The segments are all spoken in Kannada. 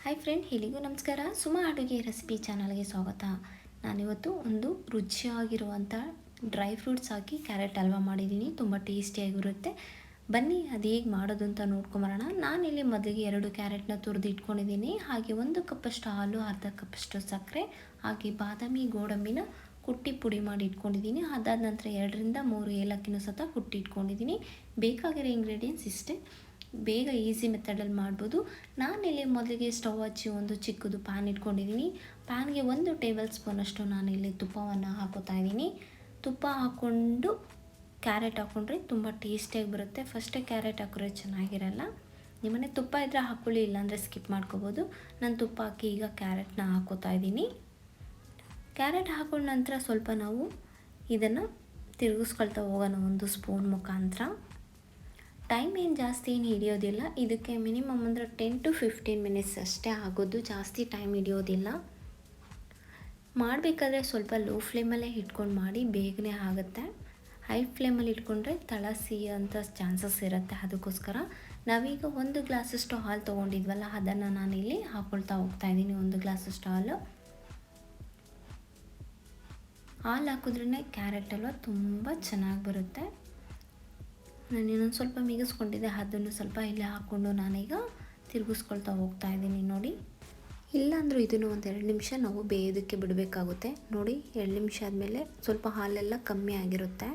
ಹಾಯ್ ಫ್ರೆಂಡ್, ಎಲ್ಲಿಗೂ ನಮಸ್ಕಾರ. ಸುಮಾ ಅಡುಗೆ ರೆಸಿಪಿ ಚಾನಲ್ಗೆ ಸ್ವಾಗತ. ನಾನಿವತ್ತು ಒಂದು ರುಚಿಯಾಗಿರುವಂಥ ಡ್ರೈ ಫ್ರೂಟ್ಸ್ ಹಾಕಿ ಕ್ಯಾರೆಟ್ ಹಲ್ವಾ ಮಾಡಿದ್ದೀನಿ. ತುಂಬ ಟೇಸ್ಟಿಯಾಗಿರುತ್ತೆ. ಬನ್ನಿ ಅದು ಹೇಗೆ ಮಾಡೋದು ಅಂತ ನೋಡ್ಕೊಂಬರೋಣ. ನಾನಿಲ್ಲಿ ಮೊದಲಿಗೆ 2 ಕ್ಯಾರೆಟ್ನ ತುರಿದು ಇಟ್ಕೊಂಡಿದ್ದೀನಿ. ಹಾಗೆ 1 ಕಪ್ಪಷ್ಟು ಹಾಲು, ಅರ್ಧ ಕಪ್ಪಷ್ಟು ಸಕ್ಕರೆ, ಹಾಗೆ ಬಾದಾಮಿ ಗೋಡಂಬಿನ ಕುಟ್ಟಿ ಪುಡಿ ಮಾಡಿ ಇಟ್ಕೊಂಡಿದ್ದೀನಿ. ಅದಾದ ನಂತರ 2ರಿಂದ 3 ಏಲಕ್ಕಿನೂ ಸಹ ಕುಟ್ಟಿ ಇಟ್ಕೊಂಡಿದ್ದೀನಿ. ಬೇಕಾಗಿರೋ ಇಂಗ್ರೀಡಿಯೆಂಟ್ಸ್ ಇಷ್ಟೇ. ಬೇಗ ಈಸಿ ಮೆಥಡಲ್ಲಿ ಮಾಡ್ಬೋದು. ನಾನಿಲ್ಲಿ ಮೊದಲಿಗೆ ಸ್ಟವ್ ಹಚ್ಚಿ ಒಂದು ಚಿಕ್ಕದು ಪ್ಯಾನ್ ಇಟ್ಕೊಂಡಿದ್ದೀನಿ. ಪ್ಯಾನ್ಗೆ 1 ಟೇಬಲ್ ಸ್ಪೂನಷ್ಟು ನಾನಿಲ್ಲಿ ತುಪ್ಪವನ್ನು ಹಾಕೋತಾ ಇದ್ದೀನಿ. ತುಪ್ಪ ಹಾಕ್ಕೊಂಡು ಕ್ಯಾರೆಟ್ ಹಾಕ್ಕೊಂಡ್ರೆ ತುಂಬ ಟೇಸ್ಟಿಯಾಗಿ ಬರುತ್ತೆ. ಫಸ್ಟೇ ಕ್ಯಾರೆಟ್ ಹಾಕಿದ್ರೆ ಚೆನ್ನಾಗಿರಲ್ಲ. ನಿಮ್ಮನೆ ತುಪ್ಪ ಇದ್ದರೆ ಹಾಕ್ಕೊಳ್ಳಿ, ಇಲ್ಲಾಂದರೆ ಸ್ಕಿಪ್ ಮಾಡ್ಕೋಬೋದು. ನಾನು ತುಪ್ಪ ಹಾಕಿ ಈಗ ಕ್ಯಾರೆಟ್ನ ಹಾಕೋತಾ ಇದ್ದೀನಿ. ಕ್ಯಾರೆಟ್ ಹಾಕೊಂಡ ನಂತರ ಸ್ವಲ್ಪ ನಾವು ಇದನ್ನು ತಿರುಗಿಸ್ಕೊಳ್ತಾ ಹೋಗೋಣ 1 ಸ್ಪೂನ್ ಮುಖಾಂತರ. ಟೈಮ್ ಏನು ಜಾಸ್ತಿ ಏನು ಹಿಡಿಯೋದಿಲ್ಲ. ಇದಕ್ಕೆ ಮಿನಿಮಮ್ ಅಂದರೆ 10 to 15 ಮಿನಿಟ್ಸ್ ಅಷ್ಟೇ ಆಗೋದು, ಜಾಸ್ತಿ ಟೈಮ್ ಹಿಡಿಯೋದಿಲ್ಲ. ಮಾಡಬೇಕಾದ್ರೆ ಸ್ವಲ್ಪ ಲೋ ಫ್ಲೇಮಲ್ಲೇ ಇಟ್ಕೊಂಡು ಮಾಡಿ, ಬೇಗನೆ ಆಗುತ್ತೆ. ಹೈ ಫ್ಲೇಮಲ್ಲಿ ಇಟ್ಕೊಂಡ್ರೆ ತಳ ಸಿಹಿಯೋಂಥ ಚಾನ್ಸಸ್ ಇರುತ್ತೆ. ಅದಕ್ಕೋಸ್ಕರ ನಾವೀಗ 1 ಗ್ಲಾಸಷ್ಟು ಹಾಲು ತೊಗೊಂಡಿದ್ವಲ್ಲ, ಅದನ್ನು ನಾನಿಲ್ಲಿ ಹಾಕ್ಕೊಳ್ತಾ ಹೋಗ್ತಾಯಿದ್ದೀನಿ. 1 ಗ್ಲಾಸಷ್ಟು ಹಾಲು ಹಾಕಿದ್ರೇ ಕ್ಯಾರೆಟ್ ಹಲ್ವಾ ತುಂಬ ಚೆನ್ನಾಗಿ ಬರುತ್ತೆ. ನಾನು ಇನ್ನೊಂದು ಸ್ವಲ್ಪ ಮಿಗಿಸ್ಕೊಂಡಿದ್ದೆ, ಅದನ್ನು ಸ್ವಲ್ಪ ಇಲ್ಲಿ ಹಾಕ್ಕೊಂಡು ನಾನೀಗ ತಿರುಗಿಸ್ಕೊಳ್ತಾ ಹೋಗ್ತಾ ಇದ್ದೀನಿ. ನೋಡಿ, ಇಲ್ಲಾಂದರೂ ಇದನ್ನು 1-2 ನಿಮಿಷ ನಾವು ಬೇಯೋದಕ್ಕೆ ಬಿಡಬೇಕಾಗುತ್ತೆ. ನೋಡಿ, 2 ನಿಮಿಷ ಆದಮೇಲೆ ಸ್ವಲ್ಪ ಹಾಲೆಲ್ಲ ಕಮ್ಮಿ ಆಗಿರುತ್ತೆ.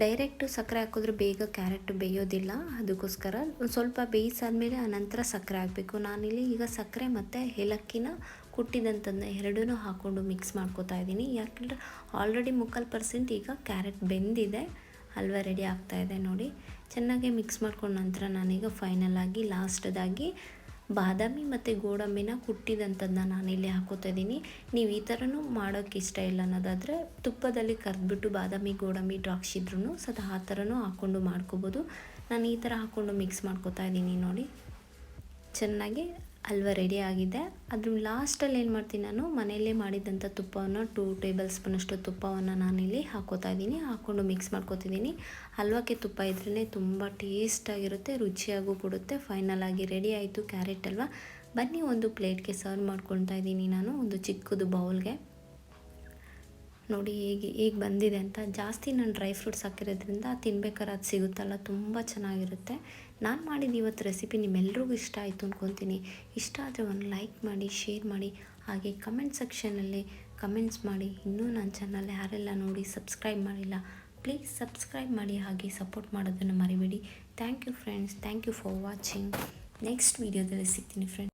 ಡೈರೆಕ್ಟು ಸಕ್ಕರೆ ಹಾಕಿದ್ರೆ ಬೇಗ ಕ್ಯಾರೆಟ್ ಬೇಯೋದಿಲ್ಲ. ಅದಕ್ಕೋಸ್ಕರ ಒಂದು ಸ್ವಲ್ಪ ಬೇಯಿಸಾದ್ಮೇಲೆ ಆನಂತರ ಸಕ್ಕರೆ ಹಾಕಬೇಕು. ನಾನಿಲ್ಲಿ ಈಗ ಸಕ್ಕರೆ ಮತ್ತು ಏಲಕ್ಕಿನ ಕುಟ್ಟಿದಂಥದ್ದನ್ನ 2ನೂ ಹಾಕ್ಕೊಂಡು ಮಿಕ್ಸ್ ಮಾಡ್ಕೋತಾ ಇದ್ದೀನಿ. ಯಾಕೆಂದರೆ ಆಲ್ರೆಡಿ 3/4% ಈಗ ಕ್ಯಾರೆಟ್ ಬೆಂದಿದೆ. ಹಲ್ವಾ ರೆಡಿ ಆಗ್ತಾಯಿದೆ. ನೋಡಿ, ಚೆನ್ನಾಗಿ ಮಿಕ್ಸ್ ಮಾಡ್ಕೊಂಡ ನಂತರ ನಾನೀಗ ಫೈನಲಾಗಿ ಲಾಸ್ಟ್ದಾಗಿ ಬಾದಾಮಿ ಮತ್ತು ಗೋಡಂಬಿನ ಕುಟ್ಟಿದಂಥದ್ದನ್ನ ನಾನಿಲ್ಲಿ ಹಾಕೋತಾ ಇದ್ದೀನಿ. ನೀವು ಈ ಥರನೂ ಮಾಡೋಕ್ಕೆ ಇಷ್ಟ ಇಲ್ಲ ಅನ್ನೋದಾದರೆ ತುಪ್ಪದಲ್ಲಿ ಕರೆದ್ಬಿಟ್ಟು ಬಾದಾಮಿ ಗೋಡಂಬಿ ದ್ರಾಕ್ಷಿ ಇದ್ರೂ ಸದಾ ಆ ಥರನೂ ಹಾಕ್ಕೊಂಡು ಮಾಡ್ಕೋಬೋದು. ನಾನು ಈ ಥರ ಹಾಕ್ಕೊಂಡು ಮಿಕ್ಸ್ ಮಾಡ್ಕೋತಾ ಇದ್ದೀನಿ. ನೋಡಿ, ಚೆನ್ನಾಗಿ ಹಲ್ವಾ ರೆಡಿ ಆಗಿದೆ. ಅದ್ರ ಲಾಸ್ಟಲ್ಲಿ ಏನು ಮಾಡ್ತೀನಿ, ನಾನು ಮನೆಯಲ್ಲೇ ಮಾಡಿದಂಥ ತುಪ್ಪವನ್ನು 2 ಟೇಬಲ್ ಸ್ಪೂನಷ್ಟು ತುಪ್ಪವನ್ನು ನಾನಿಲ್ಲಿ ಹಾಕೋತಾ ಇದ್ದೀನಿ. ಹಾಕ್ಕೊಂಡು ಮಿಕ್ಸ್ ಮಾಡ್ಕೋತಿದ್ದೀನಿ. ಹಲ್ವಾಕ್ಕೆ ತುಪ್ಪ ಇದ್ರೇ ತುಂಬ ಟೇಸ್ಟಾಗಿರುತ್ತೆ, ರುಚಿಯಾಗೂ ಕೊಡುತ್ತೆ. ಫೈನಲಾಗಿ ರೆಡಿ ಆಯಿತು ಕ್ಯಾರೆಟ್ ಹಲ್ವಾ. ಬನ್ನಿ ಒಂದು ಪ್ಲೇಟ್ಗೆ ಸರ್ವ್ ಮಾಡ್ಕೊಳ್ತಾ ಇದ್ದೀನಿ ನಾನು, ಒಂದು ಚಿಕ್ಕದು ಬೌಲ್ಗೆ. ನೋಡಿ ಹೇಗೆ ಬಂದಿದೆ ಅಂತ. ಜಾಸ್ತಿ ನಾನು ಡ್ರೈ ಫ್ರೂಟ್ಸ್ ಹಾಕಿರೋದ್ರಿಂದ ತಿನ್ಬೇಕಾದ್ರೆ ಅದು ಸಿಗುತ್ತಲ್ಲ, ತುಂಬ ಚೆನ್ನಾಗಿರುತ್ತೆ. ನಾನು ಮಾಡಿದ ಇವತ್ತು ರೆಸಿಪಿ ನಿಮ್ಮೆಲ್ರಿಗೂ ಇಷ್ಟ ಆಯಿತು ಅಂದ್ಕೊತೀನಿ. ಇಷ್ಟ ಆದರೆ ಒಂದು ಲೈಕ್ ಮಾಡಿ, ಶೇರ್ ಮಾಡಿ, ಹಾಗೆ ಕಮೆಂಟ್ ಸೆಕ್ಷನಲ್ಲಿ ಕಮೆಂಟ್ಸ್ ಮಾಡಿ. ಇನ್ನೂ ನನ್ನ ಚಾನಲ್ ಯಾರೆಲ್ಲ ನೋಡಿ ಸಬ್ಸ್ಕ್ರೈಬ್ ಮಾಡಿಲ್ಲ, ಪ್ಲೀಸ್ ಸಬ್ಸ್ಕ್ರೈಬ್ ಮಾಡಿ, ಹಾಗೆ ಸಪೋರ್ಟ್ ಮಾಡೋದನ್ನು ಮರಿಬೇಡಿ. Thank you friends, thank you for watching. Next ವೀಡಿಯೋದಲ್ಲಿ ಸಿಗ್ತೀನಿ ಫ್ರೆಂಡ್ಸ್.